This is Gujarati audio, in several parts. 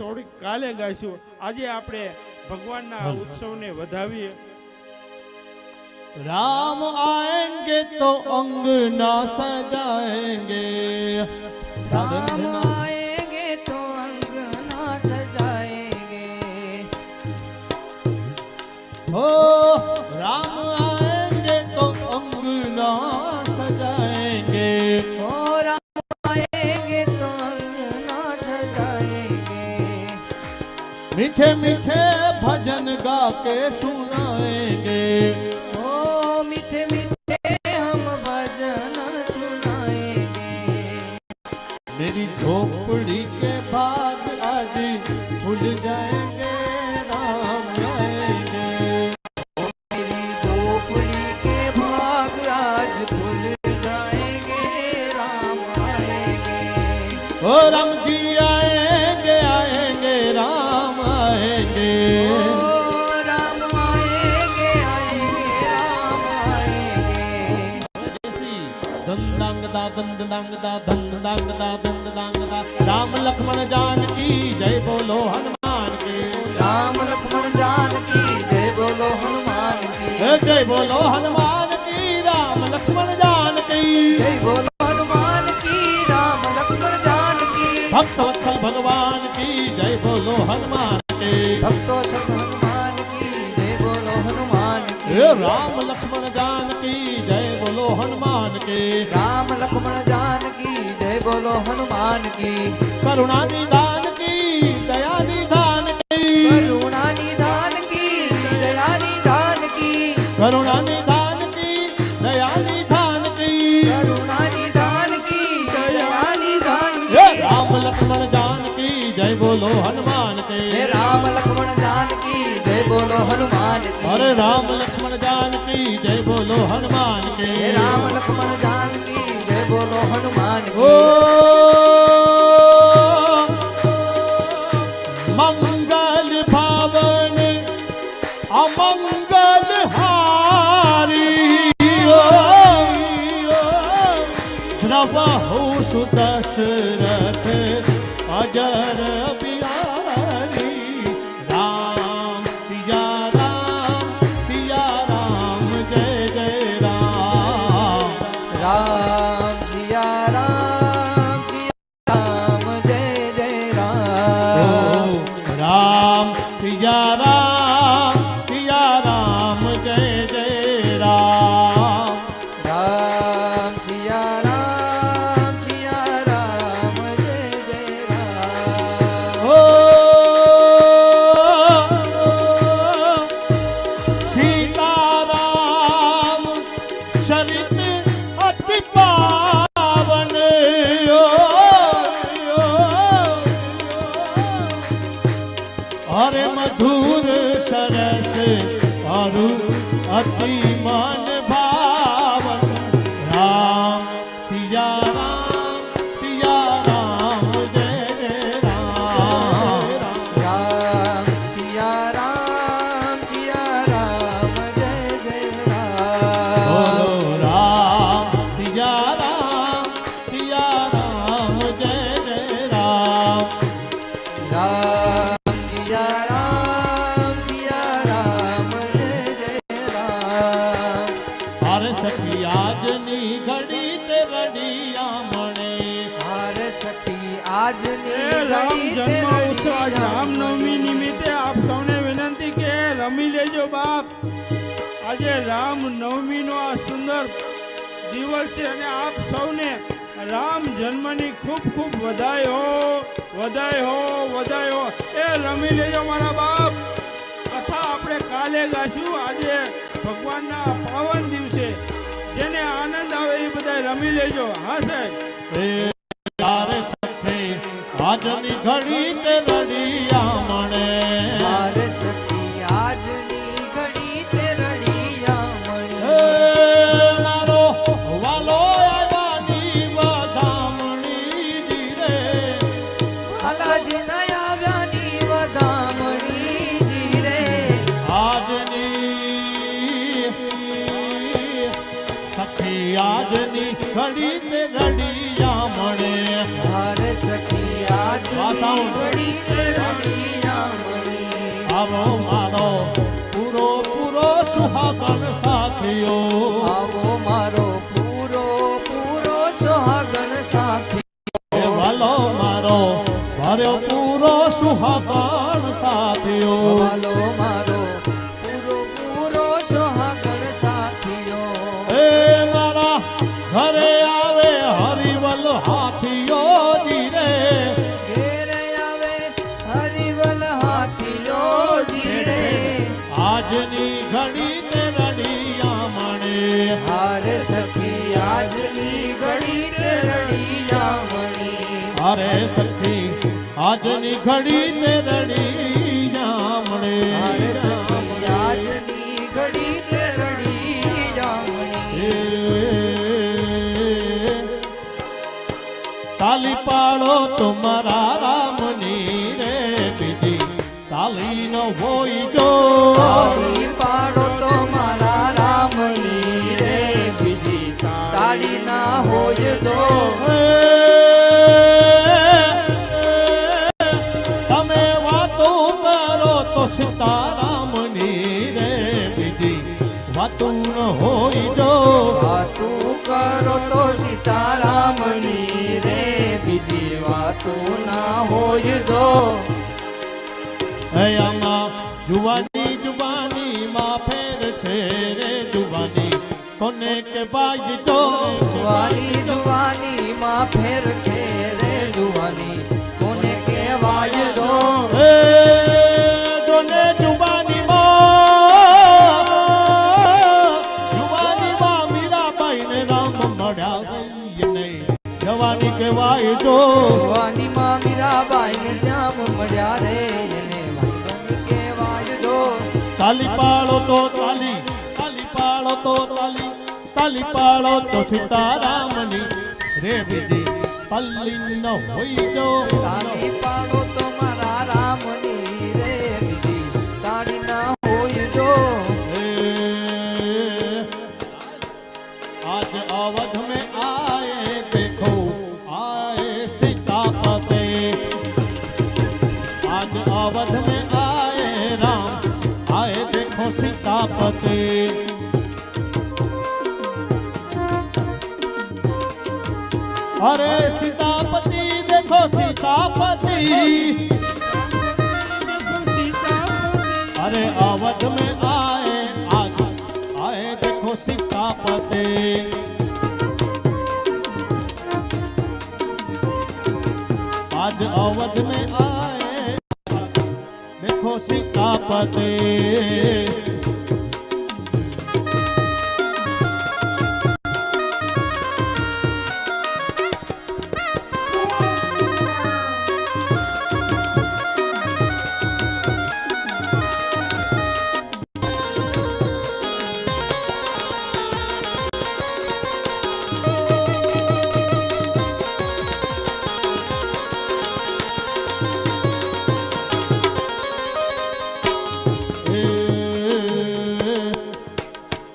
થોડીક કાલે ગાઈશું. આજે આપણે ભગવાનના ઉત્સવને વધાવીએ. राम आएंगे तो अंगना सजाएंगे, राम आएंगे तो अंगना सजाएंगे, हो राम आएंगे तो अंगना सजाएंगे, ओ राम आएंगे तो अंगना सजाएंगे, मीठे मीठे भजन गा के सुनाएंगे, मीठे मीठे हम भजन सुनाएंगे, मेरी झोपड़ी के भाग आज भूल जाएंगे, राम आएंगे, मेरी झोपड़ी के भाग आज भूल जाएंगे, राम आएंगे, ओ राम जी आएंगे आएंगे राम आएंगे, राम लक्ष्मण जानकी जय बोलो हनुमान की, राम लक्ष्मण जानकी जय बोलो हनुमान की, जय बोलो हनुमान की, राम लक्ष्मण जानकी जय बोलो हनुमान की, राम लक्ष्मण जानकी, भक्तवत्सल भगवान की जय बोलो हनुमान की, भक्तवत्सल हनुमान की जय बोलो हनुमान की, राम लक्ष्मण जानकी जय बोलो हनुमान की, राम लक्ष्मण जानकी जय बोलो हनुमान की, करुणा निधान की दया निधान की, करुणा निधान की दया निधान की, करुणा निधान की दया निधान की, करुणा निधान की दया निधान की, राम लक्ष्मण जानकी जय बोलो हनुमान के, राम लक्ष्मण जानकी जय बोलो हनुमान की, अरे राम लक्ष्मण जानकी जय बोलो हनुमान के, राम लक्ष्मण जानकी जय बोलो हनुमान की, ओ मंगल भावन अमंगल हारी, द्रवहु सुदशरथ अजर बिहारी, राम पिया राम जय जय राम, राम सिया राम जय जय राम, राम पिया राम जय जय राम, राम सिया राम जय जय राम, ओ सीताराम चरित अति पावन, अरे मधुर सरस अरु अति मन भावन, राम सिया राम जय जय राम, राम सिया राम जय जय राम, बोलो राम सिया राम जय जय राम, राम सिया राम जय जय राम, हर सखी આજની ઘડી તે રડિયા મણે, हर सखी आज રામ જન્મ ઉત્સવ આજ રામનવમી નિમિત્તે આપ સૌને વિનંતી કે રમી લેજો બાપ. આજે રામનવમીનો આ સુંદર દિવસ છે અને આપ સૌને રામ જન્મની ખૂબ ખૂબ વધાઈ હો, વધાઈ હો, વધાઈ હો. એ રમી લેજો મારા બાપ. કથા આપણે કાલે ગાશું. આજે ભગવાનના પાવન દિવસે જેને આનંદ આવે એ બધા રમી લેજો. હા સાહેબ. તારે સખે આજની ઘડી તે રડિયા મણે, हर सखी आज घड़ी ते रड़िया मणे, મારો વાલો આવ્યા વધામણી જી રે, बालाजी नया व्यानी वदामणी जी रे, આજની સખી આજની ઘડી તે રડિયા મણે, हर सखी आज આ સાઉન્ડ घड़ी ते પૂરો સુહાગણ સાથીઓ વાલો મારો પૂરો પૂરો સોહાગણ સાથીઓ એ મારા ઘરે આવે હરિવલ હાથીઓ ધીરે ઘેરે આવે હરિવલ હાથીઓ ધીરે આજની ઘડી તે રડિયા મણે હારે સખી આજની ઘડી તે રડિયા મણી અરે સખી આજની ઘડી તે રડિયા મણે હારે સખી આજની ઘડી તે રડિયા મણી તાલી પાડો તમારા રામની રે બીજી તાલી ન હોય જો તાળી પાડો તો મારા રામની રે બીજી તાળી ના હોય તો તમે વાતો કરો તો સીતારામની રે બીજી વાતો ન હોય જો વાતું કરો તો સીતારામની રે બીજી વાતું ના હોય તો આમાં જુવાની જુવાની માં ફેર છે રે જુવાની કોને કે બાઈ જો જુવાની જુવાની માં ફેર છે રે જુવાની કોને કહેવાય જો એ જોને જુવાની માં મીરાબાઈ ને રામ મળ્યા નહીં જવાની કહેવાય જો જુવાની માં મીરાબાઈ ને શ્યામ મળ્યા રે એને વાંધન કહેવાય જો તાલી પાડો તો તાલી તાલી પાડો તો તાલી તાલી પાડો તો સીતારામની રે બીજી પલ્લી ન હોય જો તાળી પાડો તો મારા રામની રે બીજી તાળી ના હોય જો ए, आज अवध में आए देखो आए सीतापते आज अवध में आए राम आए देखो सीतापते अरे सीतापति देखो सीतापति अरे अवध में आए आज आए देखो सीतापते आज अवध में आए देखो सीतापते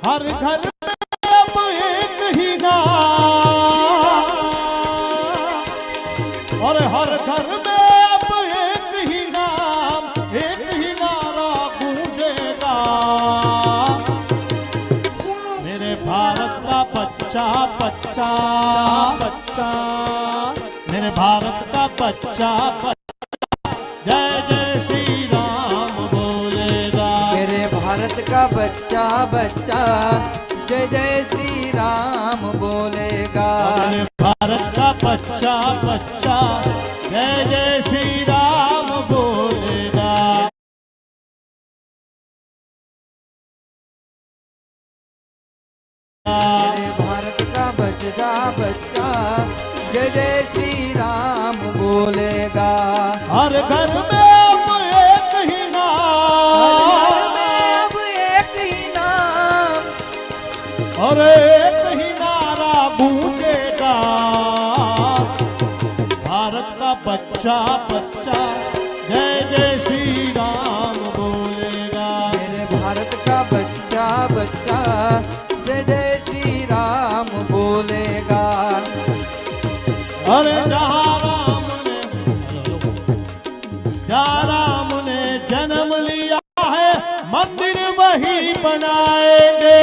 हर घर में अब एक ही नाम और हर घर में अब एक ही नाम एक ही नारा गूंजेगा मेरे भारत का बच्चा बच्चा बच्चा मेरे भारत का बच्चा जय जय श्री राम बोलेगा मेरे भारत का बच्चा बच्चा जय जय श्री राम बोलेगा मेरे भारत का बच्चा बच्चा जय जय श्री राम बोलेगा मेरे भारत का बच्चा बच्चा जय जय श्री राम बोलेगा हर घर में अब एक ही नाम अब एक ही नाम और एक ही नारा गूंजेगा भारत का बच्चा बच्चा जय जय श्री राम बोलेगा मेरे भारत का बच्चा बच्चा जय जय श्री राम बोलेगा अरे जहाँ राम ने जन्म लिया है मंदिर वही बनाएंगे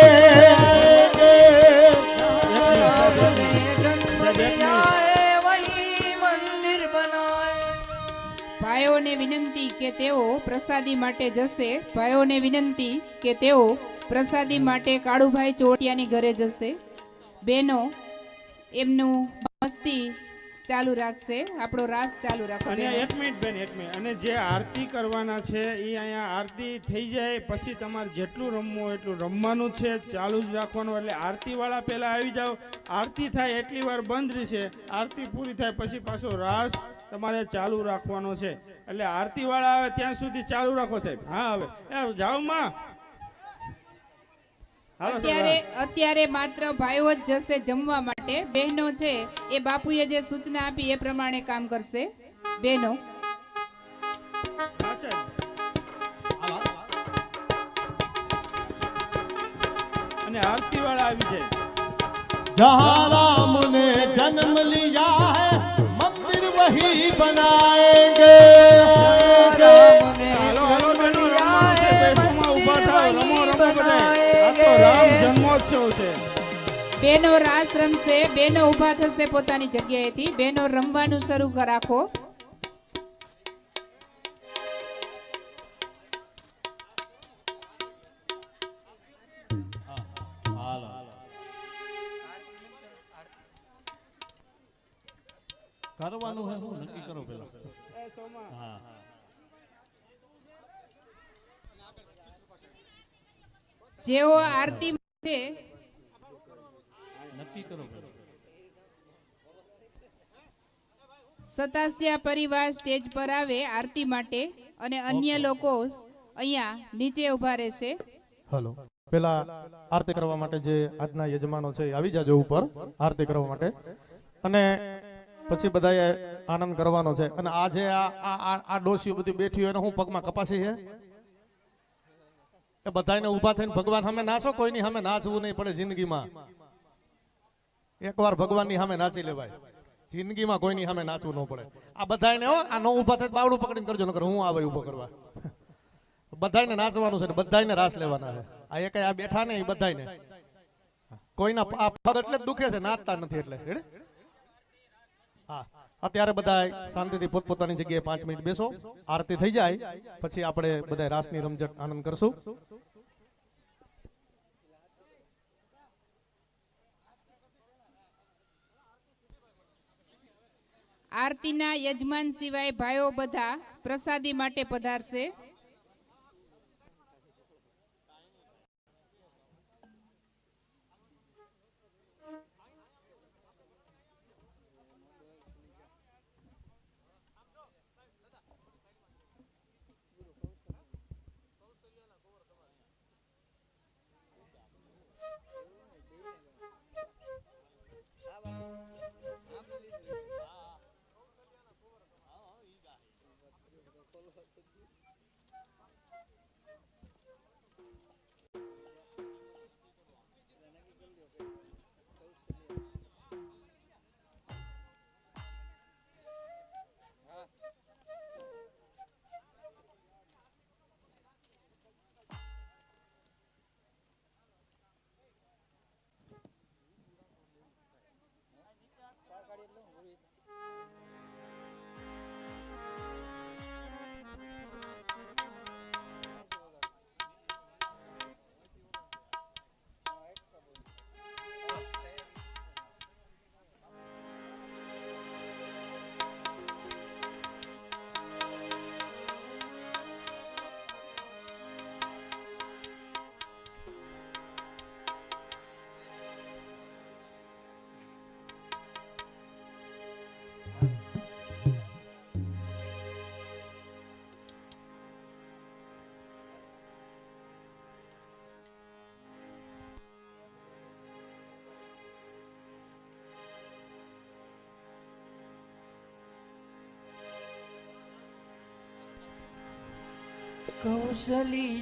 राम ने जन्म लिया है वही मंदिर बनाए ભાઈઓને વિનંતી કે તેઓ પ્રસાદી માટે જશે. ભાઈઓને વિનંતી કે તેઓ પ્રસાદી માટે કાળુભાઈ ચોટિયાની ઘરે જશે. બહેનો એમનું મસ્તી ચાલુ રાખશે. આપણો રાસ ચાલુ રાખો અને બહેનો. એક મિનિટ બેન, એક મિનિટ. અને જે આરતી કરવાના છે એ અહીંયા આરતી થઈ જાય પછી તમારે જેટલું રમવું હોય એટલું રમવાનું છે, ચાલુ જ રાખવાનું. એટલે આરતી વાળા પહેલા આવી જાઓ, આરતી થાય એટલી વાર બંધ રહેશે, આરતી પૂરી થાય પછી પાછો રાસ તમારે ચાલુ રાખવાનો છે. એટલે આરતી વાળા આવે ત્યાં સુધી ચાલુ રાખો સાહેબ. હા હવે જાઓ માં. હાલો સાહેબ, અત્યારે માત્ર ભાઈઓ જ જશે જમવા માટે. બહેનો છે એ બાપુએ જે સૂચના આપી એ પ્રમાણે કામ કરશે. બહેનો હા સાહેબ. અને આરતી વાળા આવી જાય. जहाँ राम ने जन्म लिया है मंदिर वही बनाएंगे. હાલો હાલો બહેનો, રમવાનું છે. બેસોમાં ઊભા થાઓ, રમો રમો બધાય. આ તો રામ જન્મોત્સવ છે. બહેનો રાસ રમશે. બહેનો ઊભા થશે પોતાની જગ્યાએથી. બહેનો રમવાનું શરૂ રાખો. કરવાનું હે હું નક્કી કરો પેલા. હા જેઓ આરતી છે નક્કી કરો પેલા. સતાસિયા પરિવાર સ્ટેજ પર આવે આરતી માટે અને અન્ય લોકો અહીંયા નીચે ઊભા રહેશે. હલો, પેલા આરતી કરવા માટે જે આજના યજમાનો છે એ આવી જાજો ઉપર આરતી કરવા માટે. અને પછી બધાએ આનંદ કરવાનો છે. અને આ જે આ ડોસીઓ બધી બેઠી હોય એને હું પગમાં કપાસી છે એ બધાને ઊભા થઈને ભગવાન સામે નાચો. કોઈની સામે નાચવું નહીં પડે જિંદગીમાં. એકવાર ભગવાનની સામે નાચી લેવાય, જિંદગીમાં કોઈની સામે નાચવું ન પડે. આ બધાને આ નો ઊભા થાય બાવડું પકડીને કરજો, નકર હું આવે ઊભો કરવા. બધાને નાચવાનું છે, બધાને રાસ લેવાના છે. આ એક આ બેઠા ને એ બધાને કોઈના આ પગ એટલે જ દુખે છે, નાચતા નથી એટલે. હા, અત્યારે બધા શાંતિથી પોતપોતાની જગ્યાએ 5 મિનિટ બેસો. આરતી થઈ જાય પછી આપણે બધા રાસની રમઝટ આનંદ કરશું. આરતીના યજમાન સિવાય ભાઈઓ બધા પ્રસાદી માટે પધારશે.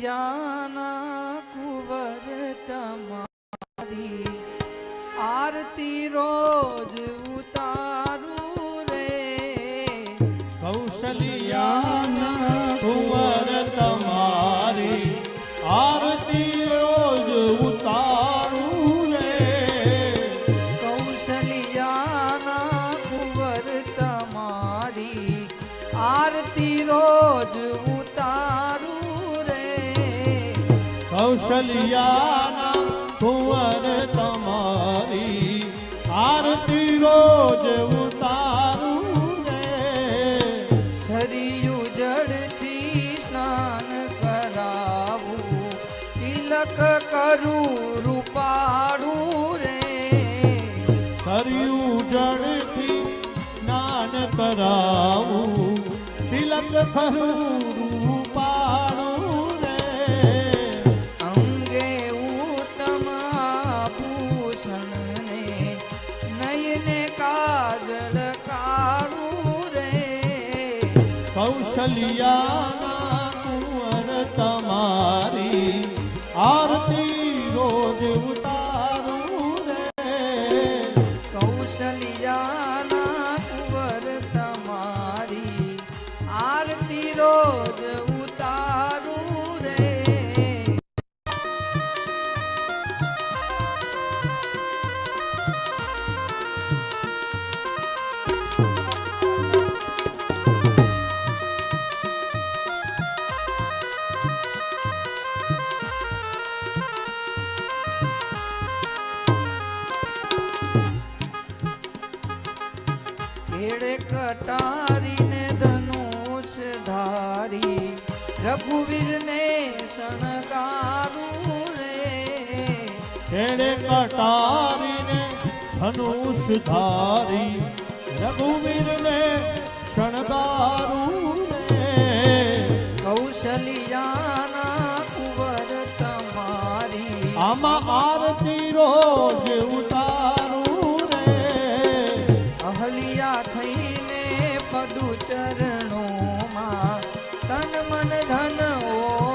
કૌશલિયાના કુંવર તમારી આરતી રોજ ઉતારું રે. કૌશલિયાના કુંવર તમારી આરતી રોજ ઉતારું રે. કૌશલિયાના કુંવર તમારી આરતી રોજ ઉતારું રે કૌશલ્યાના કુંવર તમારી આરતી રોજ ઉતારું રે શરીયું જળથી સ્નાન કરાવું તિલક કરું રૂપાળું રે સરયુ જળથી સ્નાન કરાવું તિલક ખરું રૂપાળું રે અંગે ઉત્તમ આભૂષણ ને નયને કાજળ કાળું રે કૌશલ્યાના કુંવર તમારી આરતી રોજ ઉતારું રે કૌશલ્યાના કુંવર તમારી આરતી રોજ ઉતારું રે કેળે કટારીને ધનુષ ધારી રઘુવીરને શણગારું રે તેણે કટારીને ધનુષ ધારી રઘુવીરને શણગારું રે કૌશલ્યાના કુંવર તમારી આમાં આરતી રોજ ઉતારું રે અહલ્યા થઈને પડું ચરણો